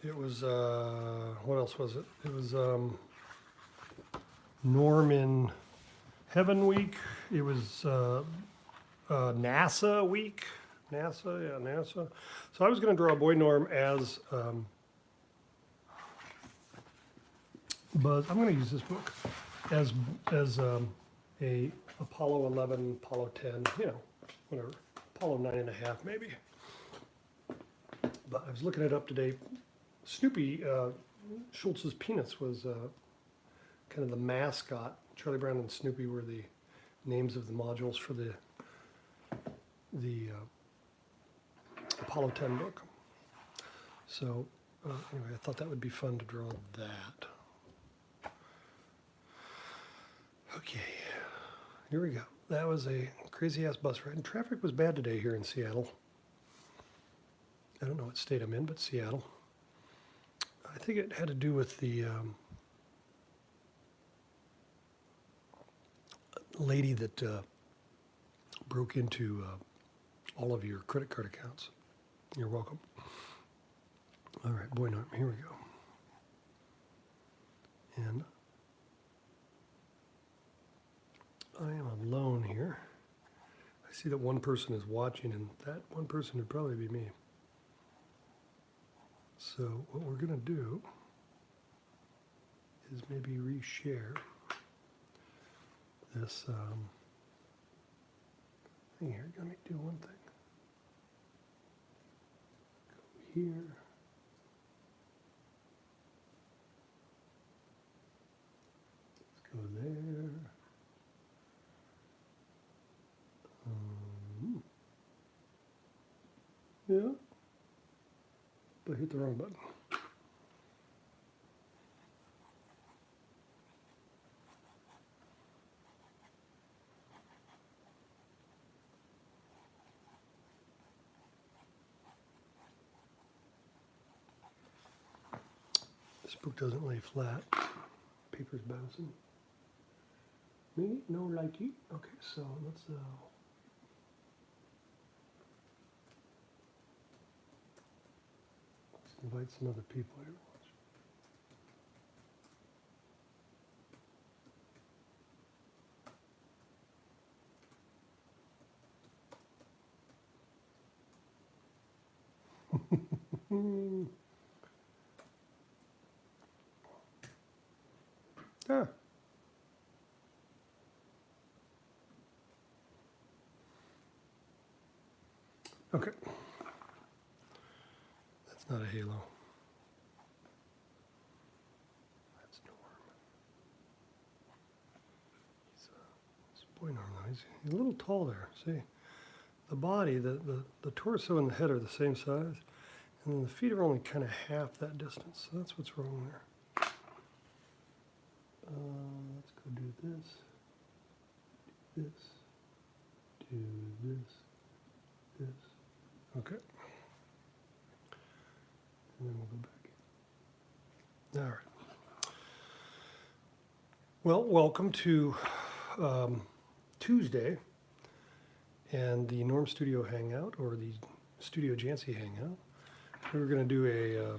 It was, what else was it? It was Norm in Heaven Week. It was NASA Week. NASA. So I was going to draw Boy Norm as Buzz. I'm going to use this book as a Apollo 11, Apollo 10, whatever, Apollo 9.5 maybe. But I was looking it up today. Snoopy, Schultz's Peanuts was kind of the mascot. Charlie Brown and Snoopy were the names of the modules for the Apollo 10 book. So anyway, I thought that would be fun to draw that. Okay, here we go. That was a crazy ass bus ride. And traffic was bad today here in Seattle. I don't know what state I'm in, but Seattle. I think it had to do with the lady that broke into all of your credit card accounts. You're welcome. All right, Boy Norm, here we go. And I am alone here. I see that one person is watching, and that one person would probably be me. So what we're going to do is maybe reshare this thing here. Let me do one thing. Go here. Let's go there. Yeah. But I hit the wrong button. This book doesn't lay flat. Paper's bouncing. Me? No likey. Okay, so let's invite some other people here. Ah. Okay. That's not a halo. That's Norm. He's Boy Norm though. He's a little tall there. See? The body, the torso and the head are the same size. And then the feet are only kind of half that distance. So that's what's wrong there. Let's go do this. Do this. Okay. And then we'll go back. All right. Well, welcome to Tuesday and the Norm Studio Hangout, or the Studio Jantze Hangout. We're going to do a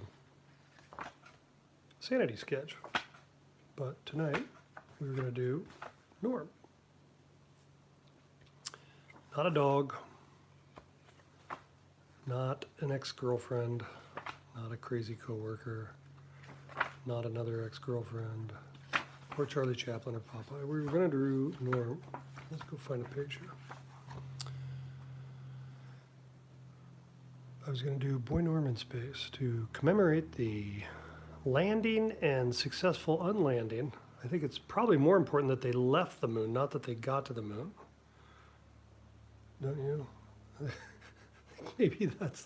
sanity sketch, but tonight we're going to do Norm. Not a dog, not an ex-girlfriend, not a crazy coworker, not another ex-girlfriend, or Charlie Chaplin or Popeye. We're going to do Norm. Let's go find a picture. I was going to do Boy Norm in space to commemorate the landing and successful unlanding. I think it's probably more important that they left the moon, not that they got to the moon. Don't you? Maybe that's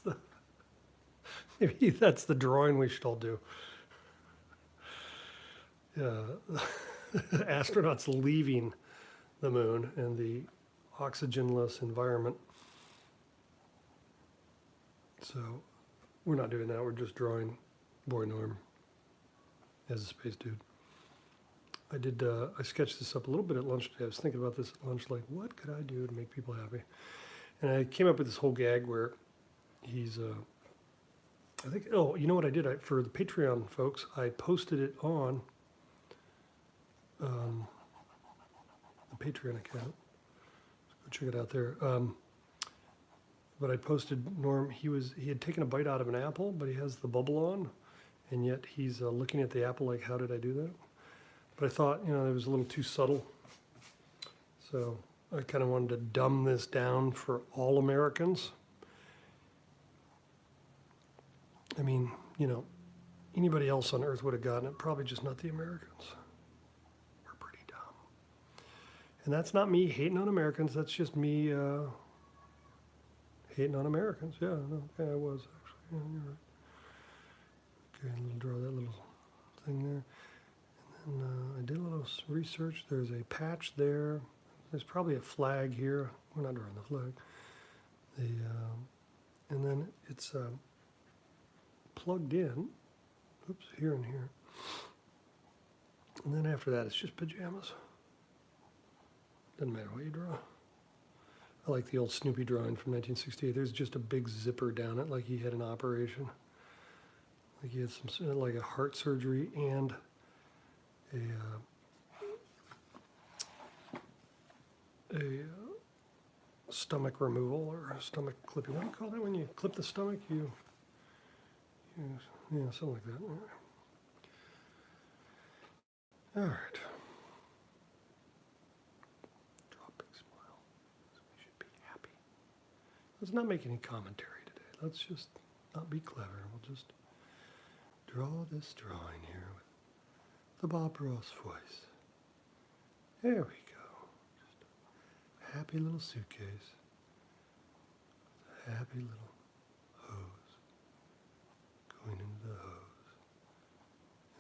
the drawing we should all do. Astronauts leaving the moon and the oxygenless environment. So we're not doing that. We're just drawing Boy Norm as a space dude. I sketched this up a little bit at lunch today. I was thinking about this at lunch, like, what could I do to make people happy? And I came up with this whole gag where he's I think, oh, you know what I did? For the Patreon folks, I posted it on the Patreon account. Go check it out there. But I posted Norm. He had taken a bite out of an apple, but he has the bubble on, and yet he's looking at the apple like, how did I do that? But I thought, it was a little too subtle. So I kind of wanted to dumb this down for all Americans. I mean, anybody else on earth would have gotten it, probably just not the Americans. We're pretty dumb. And that's not me hating on Americans, that's just me hating on Americans. Yeah, no, okay, I was actually. Yeah, you're right. Okay, I'll draw that little thing there. And then I did a little research. There's a patch there. There's probably a flag here. We're not drawing the flag. And then it's plugged in. Oops, here and here. And then after that, it's just pajamas. Doesn't matter what you draw. I like the old Snoopy drawing from 1968. There's just a big zipper down it, like he had an operation. Like he had some, like a heart surgery and a stomach removal or a stomach clipping. What do you call that when you clip the stomach? Yeah, something like that. All right. Draw a big smile. We should be happy. Let's not make any commentary today. Let's just not be clever. We'll just draw this drawing here with the Bob Ross voice. There we go. Just a happy little suitcase. A happy little hose. Going into the hose.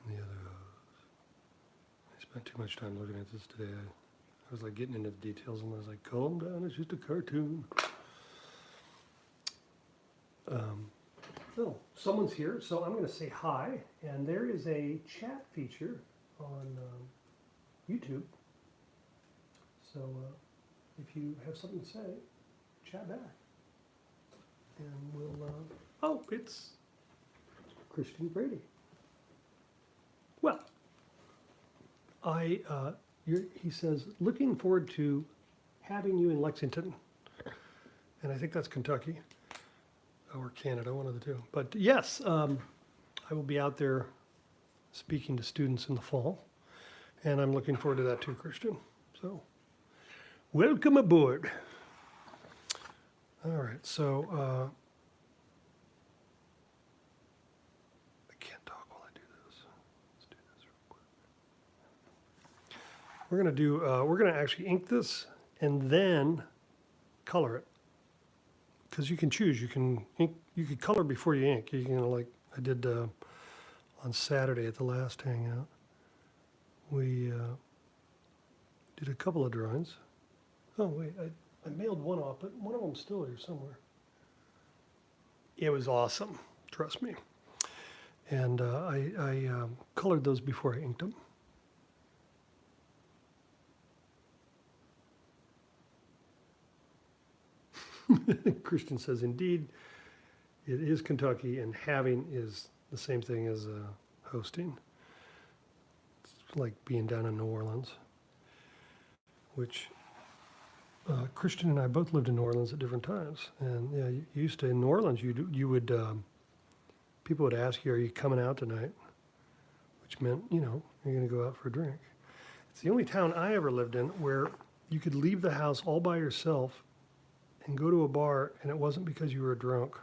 And the other hose. I spent too much time looking at this today. I was like getting into the details and I was like, calm down, it's just a cartoon. Oh, someone's here, so I'm going to say hi. And there is a chat feature on YouTube. So if you have something to say, chat back. And we'll, oh, it's Christian Brady. Well, he says, looking forward to having you in Lexington. And I think that's Kentucky. Or Canada, one of the two. But yes, I will be out there speaking to students in the fall. And I'm looking forward to that too, Christian. So, welcome aboard. All right, so I can't talk while I do this. Let's do this real quick. We're gonna actually ink this and then color it. Because you can choose, you can color before you ink. You can, like I did on Saturday at the last Hangout. We did a couple of drawings. Oh wait, I mailed one off, but one of them's still here somewhere. It was awesome, trust me. And I colored those before I inked them. Christian says, indeed, it is Kentucky, and having is the same thing as hosting. It's like being down in New Orleans, which Christian and I both lived in New Orleans at different times. And yeah, you used to, in New Orleans, you would, people would ask you, are you coming out tonight? Which meant, you're going to go out for a drink. It's the only town I ever lived in where you could leave the house all by yourself and go to a bar, and it wasn't because you were drunk.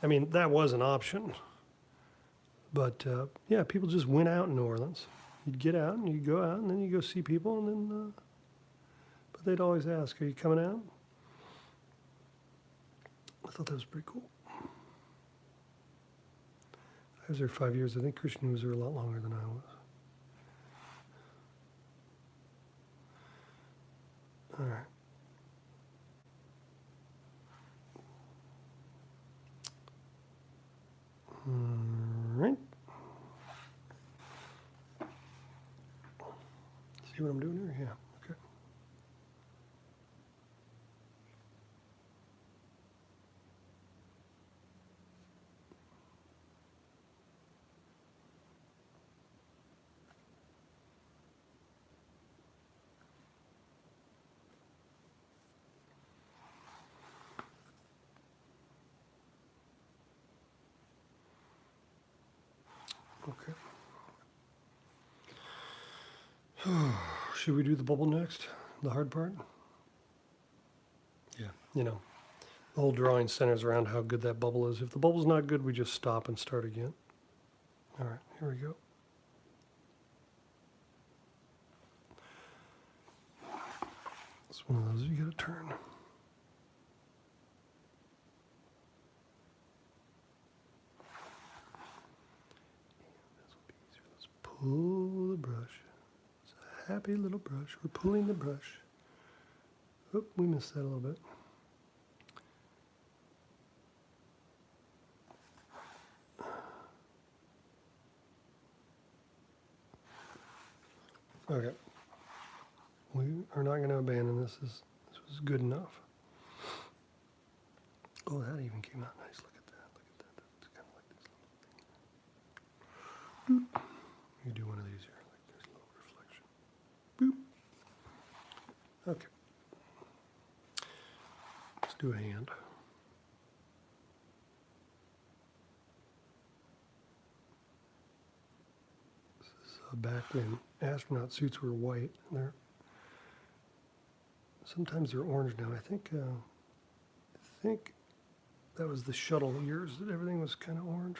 I mean, that was an option. But, yeah, people just went out in New Orleans. You'd get out, and you'd go out, and then you go see people, and then, but they'd always ask, are you coming out? I thought that was pretty cool. I was there 5 years. I think Christian was there a lot longer than I was. All right. Right. See what I'm doing here? Yeah, okay. Okay. Should we do the bubble next? The hard part? Yeah. You know, the whole drawing centers around how good that bubble is. If the bubble's not good, we just stop and start again. All right, here we go. It's one of those you gotta turn. Let's pull the brush. It's a happy little brush. We're pulling the brush. Oh, we missed that a little bit. Okay. We are not going to abandon this. This was good enough. Oh, that even came out nice. Look at that. Look at that. It's kind of like this little thing. Boop. You do one of these here, like there's a little reflection. Boop. Okay. Let's do a hand. This is back when astronaut suits were white. And sometimes they're orange now. I think that was the shuttle years that everything was kind of orange.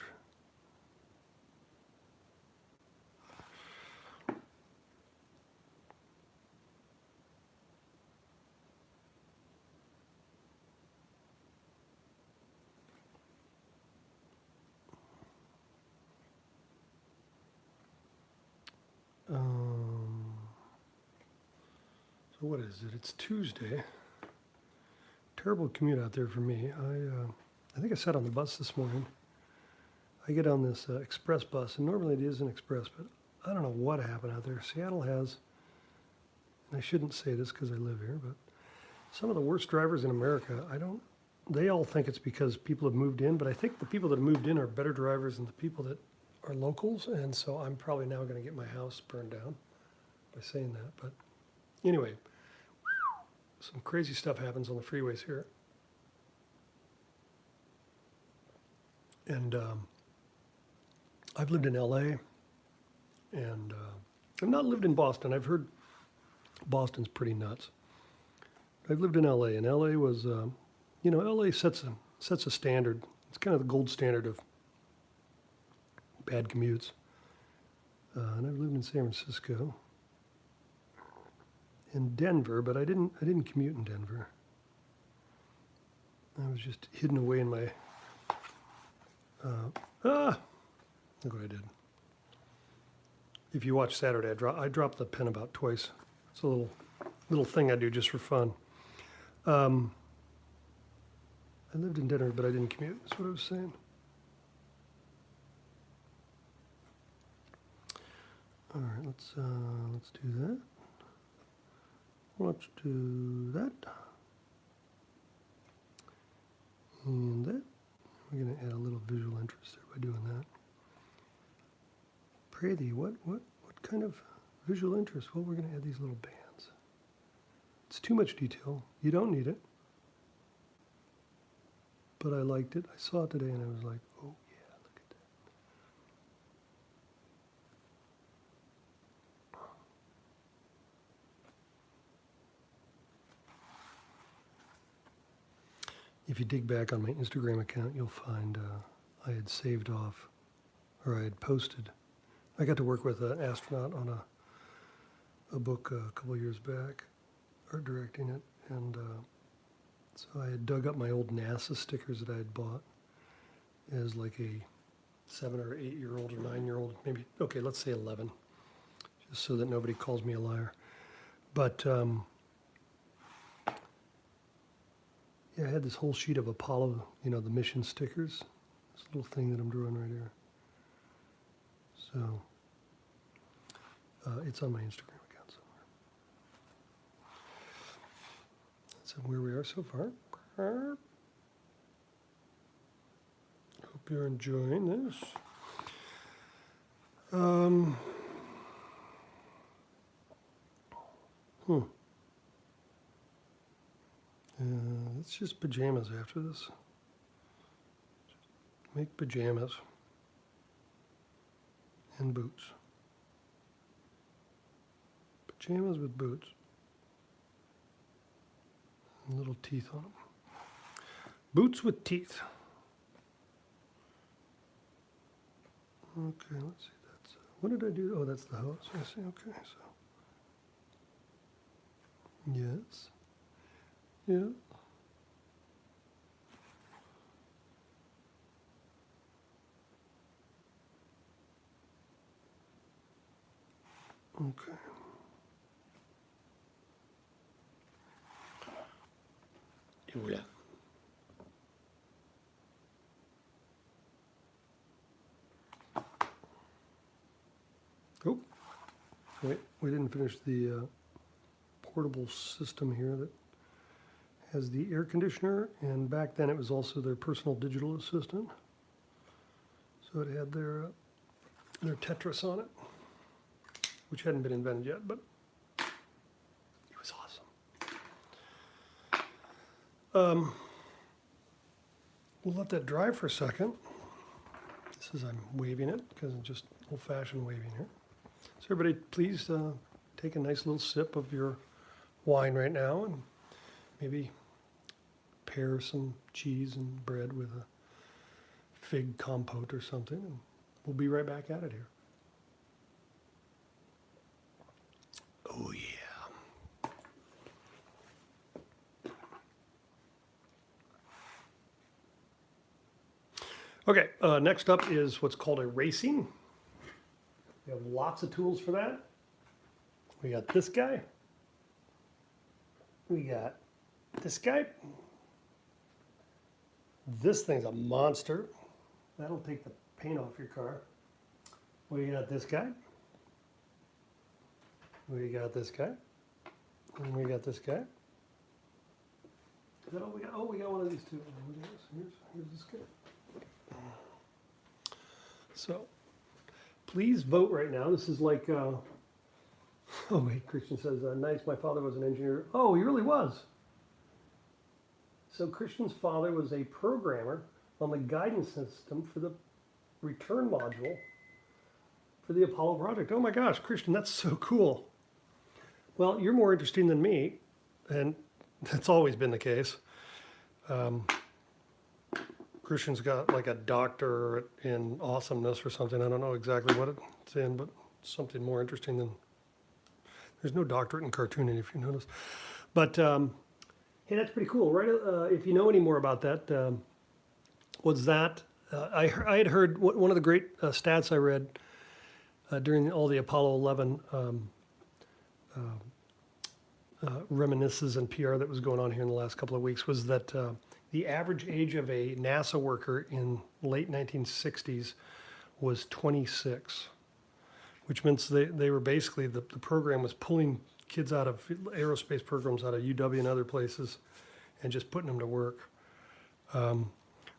So what is it? It's Tuesday. Terrible commute out there for me. I think I sat on the bus this morning. I get on this express bus, and normally it is an express, but I don't know what happened out there. Seattle has, and I shouldn't say this because I live here, but some of the worst drivers in America. They all think it's because people have moved in, but I think the people that have moved in are better drivers than the people that are locals, and so I'm probably now going to get my house burned down by saying that. But anyway, some crazy stuff happens on the freeways here. And I've lived in LA, and I've not lived in Boston. I've heard Boston's pretty nuts. I've lived in LA, and LA was, LA sets a standard. It's kind of the gold standard of bad commutes. And I've lived in San Francisco, in Denver, but I didn't commute in Denver. I was just hidden away in my. Look what I did. If you watch Saturday, I dropped the pen about twice. It's a little thing I do just for fun. I lived in Denver, but I didn't commute. That's what I was saying. All right, let's do that. Let's do that. And that. We're going to add a little visual interest there by doing that. Pray thee, what kind of visual interest? Well, we're going to add these little bands. It's too much detail. You don't need it. But I liked it. I saw it today and I was like, oh yeah, look at that. If you dig back on my Instagram account, you'll find I had saved off, or I had posted. I got to work with an astronaut on a book a couple of years back, art directing it, and so I had dug up my old NASA stickers that I had bought as like a 7 or 8 year old or 9-year-old, maybe, okay, let's say 11, just so that nobody calls me a liar. But yeah, I had this whole sheet of Apollo, the mission stickers, this little thing that I'm drawing right here. So it's on my Instagram account somewhere. That's where we are so far. Hope you're enjoying this. It's just pajamas after this. Make pajamas. and boots. Pajamas with boots. And little teeth on them. Boots with teeth. Okay, let's see. That's what did I do? Oh, that's the house. I see. Okay, so yes, yeah. Okay. Et voilà. Oh, wait, we didn't finish the portable system here that has the air conditioner, and back then it was also their personal digital assistant. So it had their Tetris on it, which hadn't been invented yet, but it was awesome. We'll let that dry for a second. This is, I'm waving it because I'm just old-fashioned waving here. So everybody, please take a nice little sip of your wine right now and maybe pair some cheese and bread with a fig compote or something, and we'll be right back at it here. Oh yeah. Okay, next up is what's called erasing. We have lots of tools for that. We got this guy. We got this guy. This thing's a monster. That'll take the paint off your car. We got this guy. We got this guy. And we got this guy. Is that all we got? Oh, we got one of these too. Here's this guy. So, please vote right now. This is like, oh wait, Christian says, nice, my father was an engineer. Oh, he really was. So Christian's father was a programmer on the guidance system for the return module for the Apollo project. Oh my gosh, Christian, that's so cool. Well, you're more interesting than me, and that's always been the case. Christian's got like a doctorate in awesomeness or something. I don't know exactly what it's in, but something more interesting than, there's no doctorate in cartooning if you notice. But hey, that's pretty cool, right? If you know any more about that, was that, I had heard one of the great stats I read during all the Apollo 11 reminiscences and PR that was going on here in the last couple of weeks was that the average age of a NASA worker in late 1960s was 26, which means they were basically, the program was pulling kids out of aerospace programs out of UW and other places and just putting them to work,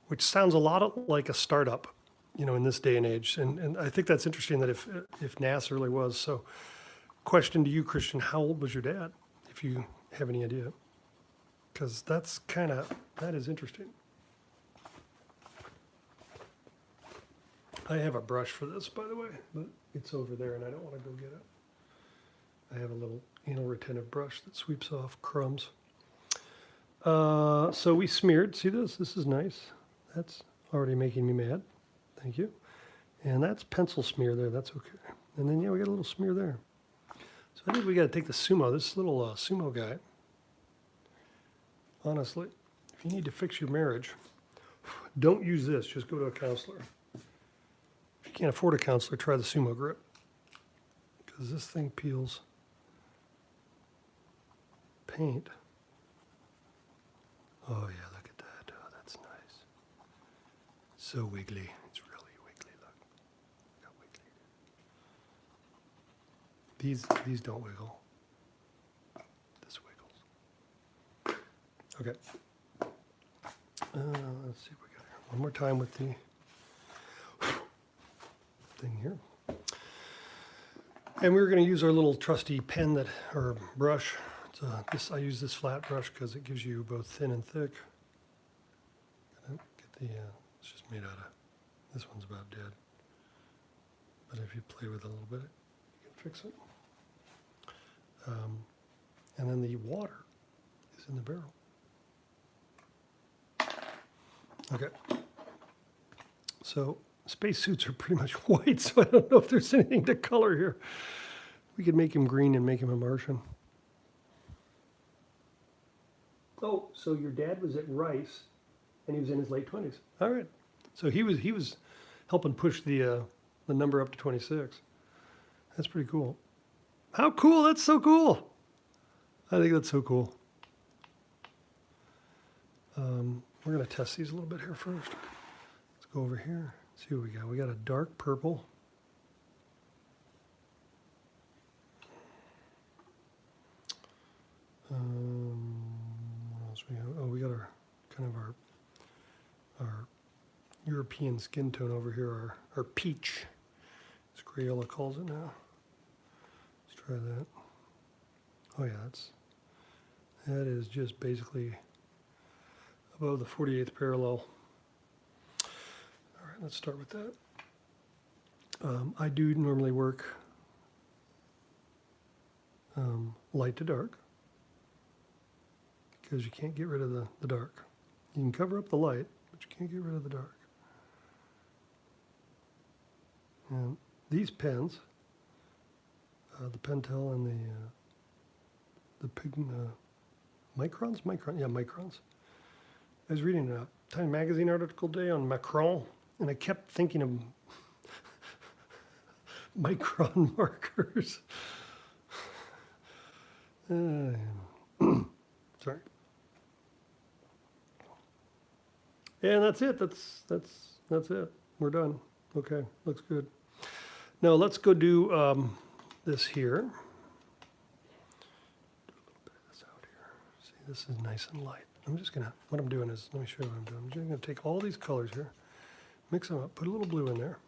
which sounds a lot like a startup, you know, in this day and age. And I think that's interesting that if NASA really was. So question to you, Christian, how old was your dad, if you have any idea? Because that's that is interesting. I have a brush for this, by the way, but it's over there and I don't want to go get it. I have a little anal retentive brush that sweeps off crumbs. So we smeared, see this? This is nice. That's already making me mad. Thank you. And that's pencil smear there, that's okay. And then, yeah, we got a little smear there. So I think we got to take the Sumo, this little Sumo guy. Honestly, if you need to fix your marriage, don't use this, just go to a counselor. If you can't afford a counselor, try the Sumo grip. Because this thing peels paint. Oh yeah, look at that. Oh, that's nice. So wiggly. It's really wiggly. Look how wiggly. These don't wiggle. This wiggles. Okay. Let's see what we got here. One more time with the thing here. And we're going to use our little trusty pen or brush. I use this flat brush because it gives you both thin and thick. It's just made out of, this one's about dead. but if you play with it a little bit, you can fix it. And then the water is in the barrel. Okay. So spacesuits are pretty much white, so I don't know if there's anything to color here. We could make him green and make him a Martian. Oh, so your dad was at Rice, and he was in his late 20s. All right. So he was helping push the number up to 26. That's pretty cool. How cool? That's so cool. I think that's so cool. We're going to test these a little bit here first. Let's go over here. See what we got. We got a dark purple. What else we have? Oh, we got our kind of our European skin tone over here. Our peach, as Crayola calls it now. Let's try that. Oh yeah, that is just basically above the 48th parallel. All right, let's start with that. I do normally work light to dark, because you can't get rid of the dark. You can cover up the light, but you can't get rid of the dark. And these pens, the Pentel and the microns. I was reading a Time Magazine article today on Macron, and I kept thinking of micron markers. Sorry. And that's it. That's it. We're done. Okay, looks good. Now let's go do this here. Do a little bit of this out here. See, this is nice and light. What I'm doing is, let me show you what I'm doing. I'm just gonna take all these colors here, mix them up, put a little blue in there.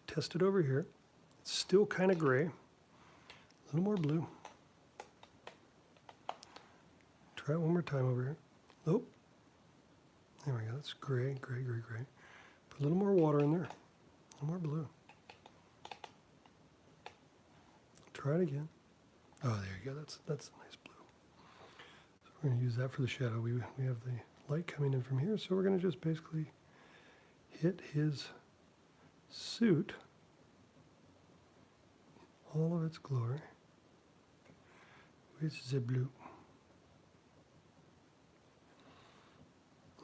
Test it over here. It's still kind of gray. A little more blue. Try it one more time over here. Oh, there we go. That's gray, gray, gray, gray. Put a little more water in there. A little more blue. Try it again. Oh, there you go. That's a nice blue. So we're going to use that for the shadow. We have the light coming in from here, so we're going to just basically hit his suit in all of its glory with the blue.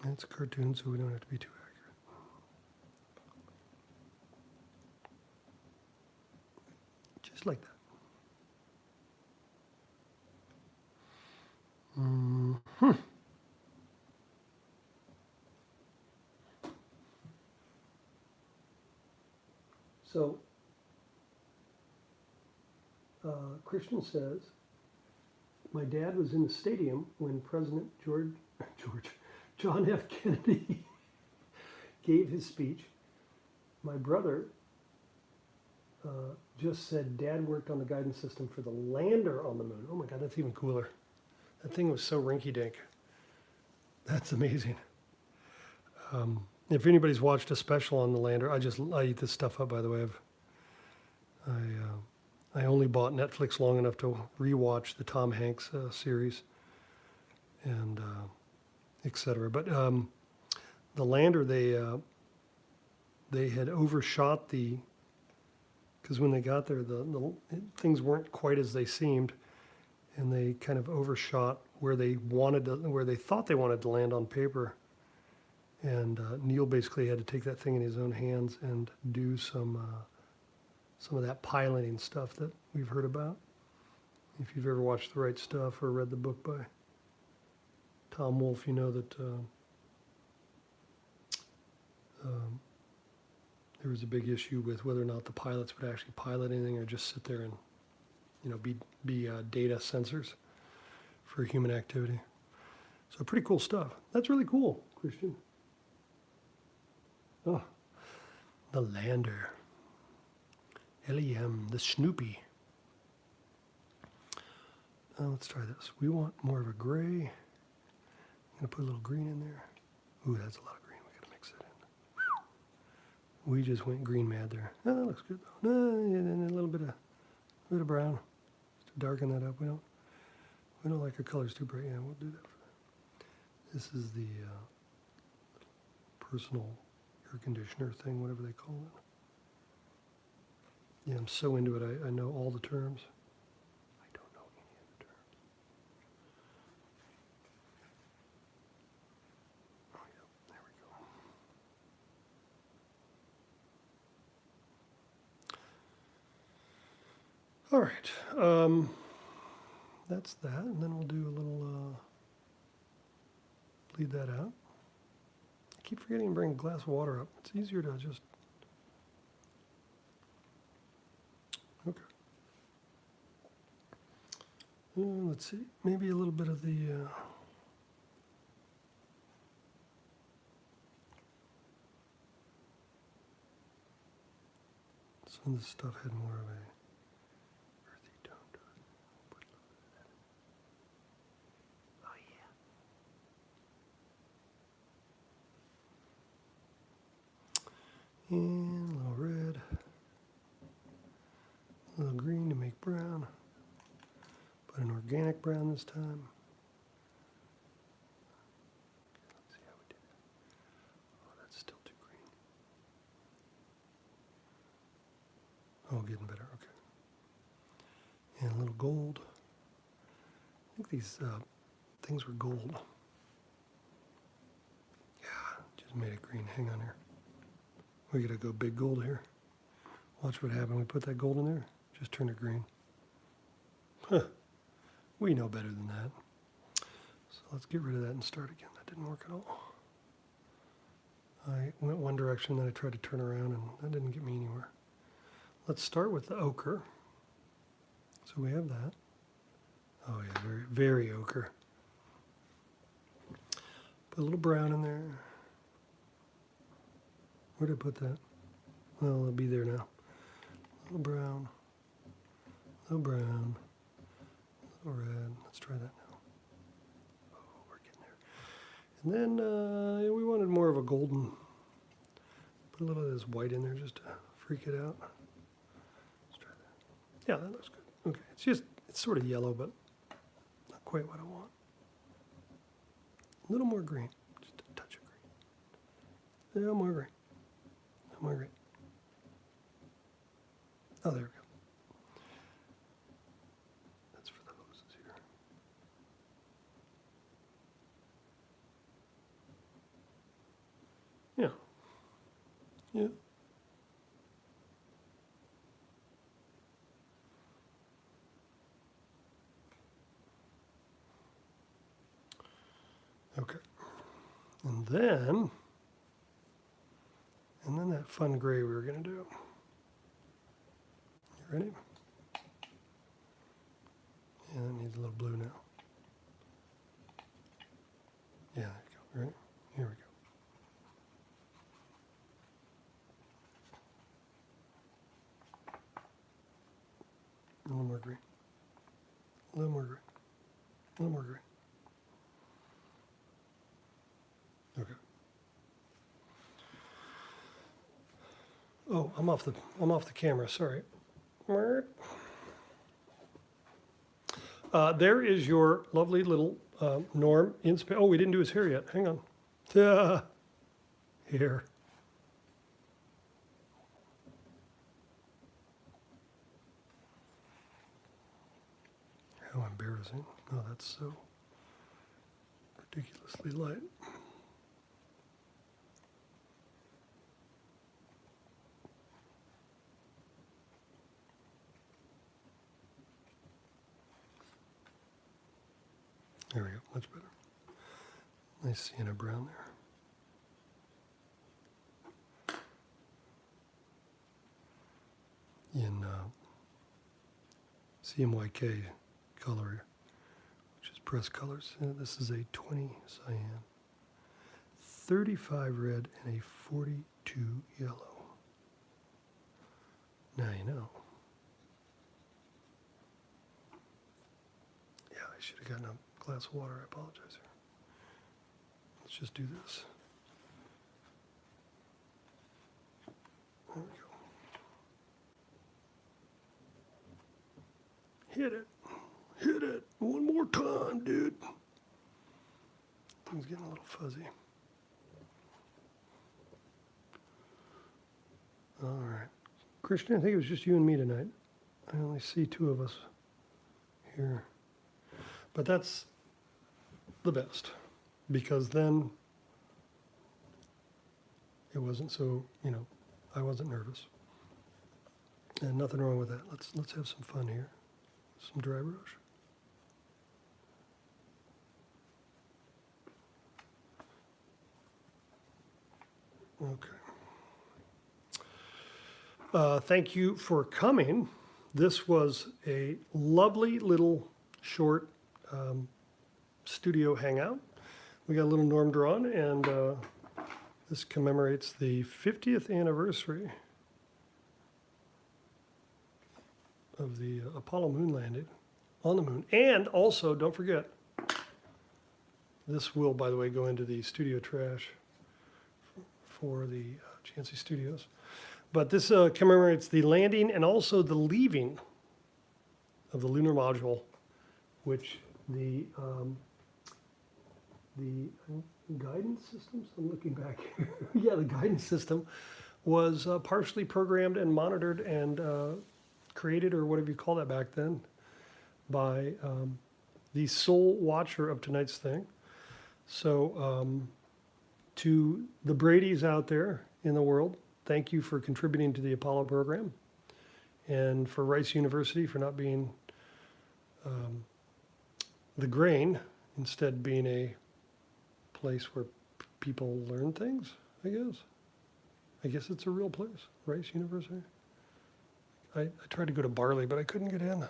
And it's a cartoon, so we don't have to be too accurate. Just like that. So, Christian says, my dad was in the stadium when President John F. Kennedy gave his speech. My brother just said Dad worked on the guidance system for the lander on the moon. Oh my God, that's even cooler. That thing was so rinky-dink. That's amazing. If anybody's watched a special on the lander, I eat this stuff up, by the way. I only bought Netflix long enough to rewatch the Tom Hanks series and etc. But the lander, they had overshot because when they got there, the things weren't quite as they seemed, and they kind of overshot where they thought they wanted to land on paper. And Neil basically had to take that thing in his own hands and do some of that piloting stuff that we've heard about. If you've ever watched The Right Stuff or read the book by Tom Wolfe, you know that there was a big issue with whether or not the pilots would actually pilot anything or just sit there and be data sensors for human activity. So pretty cool stuff. That's really cool, Christian. Oh, the lander. LEM, the Snoopy. Let's try this. We want more of a gray. I'm going to put a little green in there. Ooh, that's a lot of green. We got to mix it in. We just went green mad there. Oh, that looks good though. No, and then a little bit of brown just to darken that up. We don't like our colors too bright. Yeah, we'll do that. This is the personal air conditioner thing, whatever they call it. Yeah, I'm so into it. I know all the terms. I don't know any of the terms. Oh yeah, there we go. All right, that's that, and then we'll do a little, bleed that out. I keep forgetting to bring a glass of water up. It's easier to just, okay. Let's see, maybe a little bit of the, some of this stuff had more of a earthy tone to it. Put a little bit of that in. Oh yeah. And a little red, a little green to make brown, but an organic brown this time. Let's see how we did it. Oh, that's still too green. Oh, getting better, okay. And a little gold. I think these things were gold. Yeah, just made it green. Hang on here. We gotta go big gold here. Watch what happened. We put that gold in there, just turn it green. Huh. We know better than that. So let's get rid of that and start again. That didn't work at all. I went one direction, then I tried to turn around, and that didn't get me anywhere. Let's start with the ochre. So we have that. Oh yeah, very, very ochre. Put a little brown in there. Where did I put that? Well, it'll be there now. A little brown, a little brown, a little red. Let's try that now. Oh, we're getting there. And then we wanted more of a golden. Put a little of this white in there just to freak it out. Let's try that. Yeah, that looks good. Okay, it's sort of yellow, but not quite what I want. A little more green, just a touch of green. Yeah, more green. More green. Oh, there we go. That's for the hoses here. Yeah. Yeah. Okay. And then that fun gray we were going to do. You ready? Yeah, that needs a little blue now. Yeah, there you go. Ready? Here we go. A little more green. A little more green. A little more green. Okay. Oh, I'm off the camera. Sorry. There is your lovely little Norm in space. Oh, we didn't do his hair yet. Hang on. Here. How embarrassing. Oh, that's so ridiculously light. There we go, much better. Nice sienna brown there. In CMYK color, which is press colors. This is a 20 cyan, 35 red, and a 42 yellow. Now you know. Yeah, I should have gotten a glass of water. I apologize here. Let's just do this. There we go. Hit it. Hit it. One more time, dude. Thing's getting a little fuzzy. All right. Christian, I think it was just you and me tonight. I only see two of us here. But that's the best, because then it wasn't so, I wasn't nervous. And nothing wrong with that. Let's have some fun here. Some dry brush. Okay. Thank you for coming. This was a lovely little short studio hangout. We got a little Norm drawn, and this commemorates the 50th anniversary of the Apollo moon landing on the moon. And also, don't forget, this will, by the way, go into the studio trash for the Jantze Studios. But this commemorates the landing and also the leaving of the lunar module, which the guidance systems, I'm looking back here. Yeah, the guidance system was partially programmed and monitored and created, or whatever you call that back then, by the sole watcher of tonight's thing. So to the Bradys out there in the world, thank you for contributing to the Apollo program, and for Rice University for not being the grain, instead being a place where people learn things, I guess. I guess it's a real place, Rice University. I tried to go to Barley, but I couldn't get in.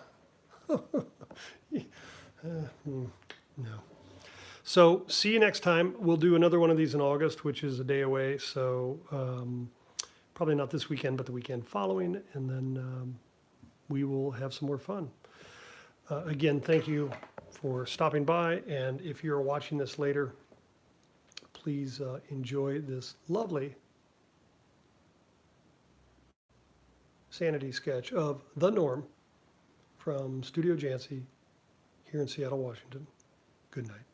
No. So see you next time. We'll do another one of these in August, which is a day away. So probably not this weekend, but the weekend following. And then we will have some more fun. Again, thank you for stopping by. And if you're watching this later, please enjoy this lovely sanity sketch of the Norm from Studio Jantze here in Seattle, Washington. Good night.